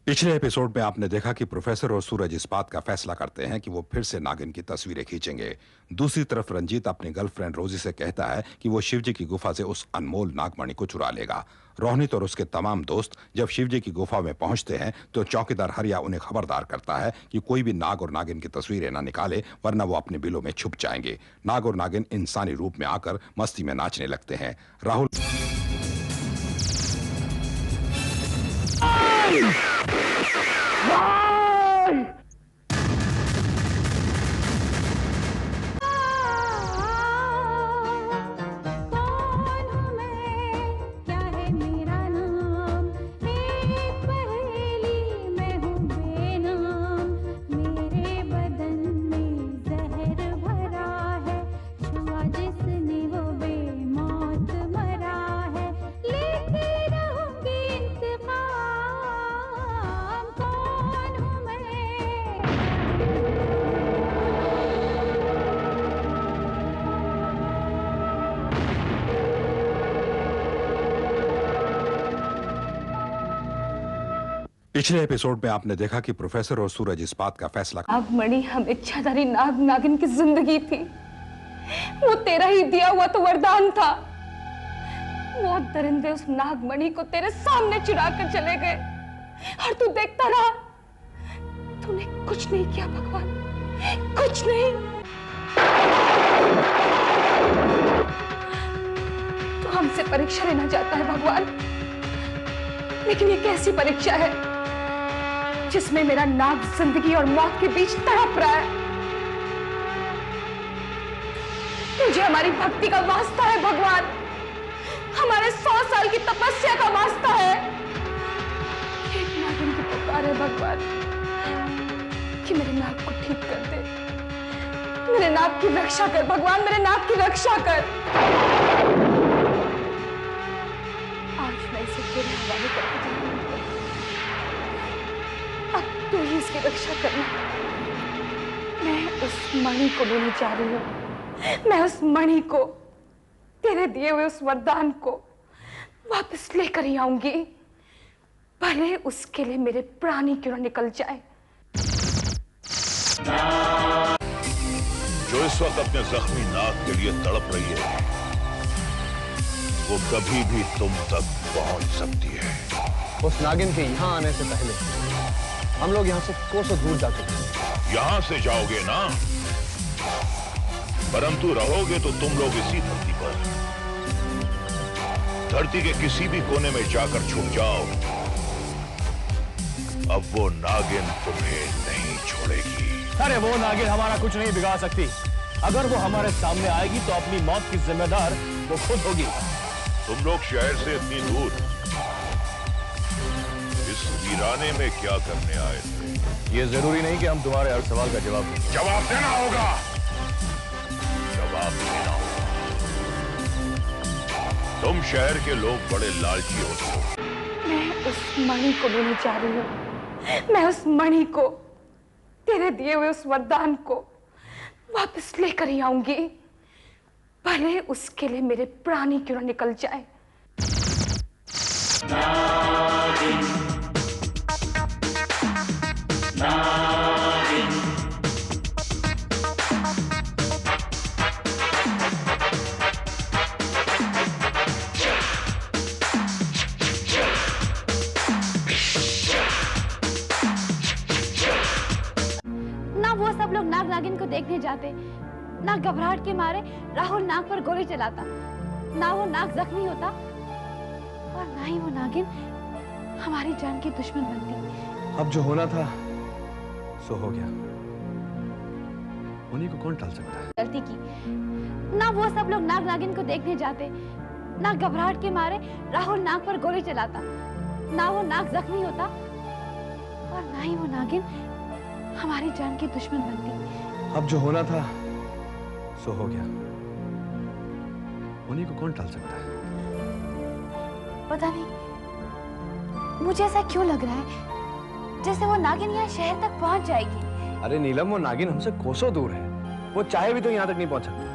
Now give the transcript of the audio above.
पिछले एपिसोड में आपने देखा कि प्रोफेसर और सूरज इस बात का फैसला करते हैं कि वो फिर से नागिन की तस्वीरें खींचेंगे। दूसरी तरफ रंजीत अपनी गर्लफ्रेंड रोजी से कहता है कि वो शिवजी की गुफा से उस अनमोल नागमणि को चुरा लेगा। रोहित और उसके तमाम दोस्त जब शिवजी की गुफा में पहुंचते हैं तो चौकीदार हरिया उन्हें खबरदार करता है कि कोई भी नाग और नागिन की तस्वीरें ना निकाले, वरना वो अपने बिलों में छुप जाएंगे। नाग और नागिन इंसानी रूप में आकर मस्ती में नाचने लगते हैं। राहुल पिछले एपिसोड में आपने देखा कि प्रोफेसर और सूरज इस बात का फैसला नागमणि हम इच्छाधारी नाग नागिन की जिंदगी थी। वो तेरा ही दिया हुआ तो वरदान था। वो दरिंदे उस नागमणि को तेरे सामने चुरा कर चले गए और तू देखता रहा। तूने कुछ नहीं किया भगवान, कुछ नहीं। तू हमसे परीक्षा लेना चाहता है भगवान, लेकिन ये कैसी परीक्षा है जिसमें मेरा नाग जिंदगी और मौत के बीच तड़प रहा है। तुझे हमारी भक्ति का वास्ता है भगवान, हमारे 100 साल की तपस्या का वास्ता है। एक नागिन की पुकार है भगवान कि मेरे नाग को ठीक कर दे, मेरे नाग की रक्षा कर भगवान, मेरे नाग की रक्षा कर। आज मैं इसे तेरे हवाले करके जाऊंगी। अब तू ही इसकी रक्षा करना। मैं उस मणि को लेने जा रही हूं। मैं उस मणि को, तेरे दिए हुए उस वरदान को वापस लेकर ही आऊंगी, भले उसके लिए मेरे प्राण ही क्यों ना निकल जाए। जो इस वक्त अपने जख्मी नाग के लिए तड़प रही है, वो कभी भी तुम तक पहुंच सकती है। उस नागिन के यहाँ आने से पहले हम लोग यहाँ से कोसों दूर जा चुके हैं। यहां से जाओगे ना, परंतु रहोगे तो तुम लोग इसी धरती पर। धरती के किसी भी कोने में जाकर छुप जाओ, अब वो नागिन तुम्हें नहीं छोड़ेगी। अरे वो नागिन हमारा कुछ नहीं बिगाड़ सकती। अगर वो हमारे सामने आएगी तो अपनी मौत की जिम्मेदार वो खुद होगी। तुम लोग शहर से इतनी दूर इस वीराने में क्या करने आए थे? ये जरूरी नहीं कि हम तुम्हारे हर सवाल का जवाब दें। जवाब देना होगा, जवाब देना होगा। तुम शहर के लोग बड़े लालची होते हो। मैं उस मणि को लेने जा रही हूं। मैं उस मणि को, तेरे दिए हुए उस वरदान को वापस लेकर ही आऊंगी, भले उसके लिए मेरे प्राण ही क्यों ना निकल जाए। ना वो सब लोग नाग नागिन को देखने जाते, ना घबराहट के मारे राहुल नाग पर गोली चलाता, ना वो नाग जख्मी होता और ना ही वो नागिन हमारी जान की दुश्मन बनती। अब जो होना था सो हो गया। उन्हीं को कौन टाल सकता है? गलती की। ना वो सब लोग नाग नागिन को देखने जाते, ना घबराहट के मारे राहुल नाग पर गोली चलाता, ना वो नाग जख्मी होता और ना ही वो नागिन हमारी जान की दुश्मन बनती। अब जो होना था सो हो गया। उन्हीं को कौन टाल सकता है? पता नहीं, मुझे ऐसा क्यों लग रहा है जैसे वो नागिन यहाँ शहर तक पहुंच जाएगी। अरे नीलम, वो नागिन हमसे कोसों दूर है। वो चाहे भी तो यहाँ तक नहीं पहुंच सकती।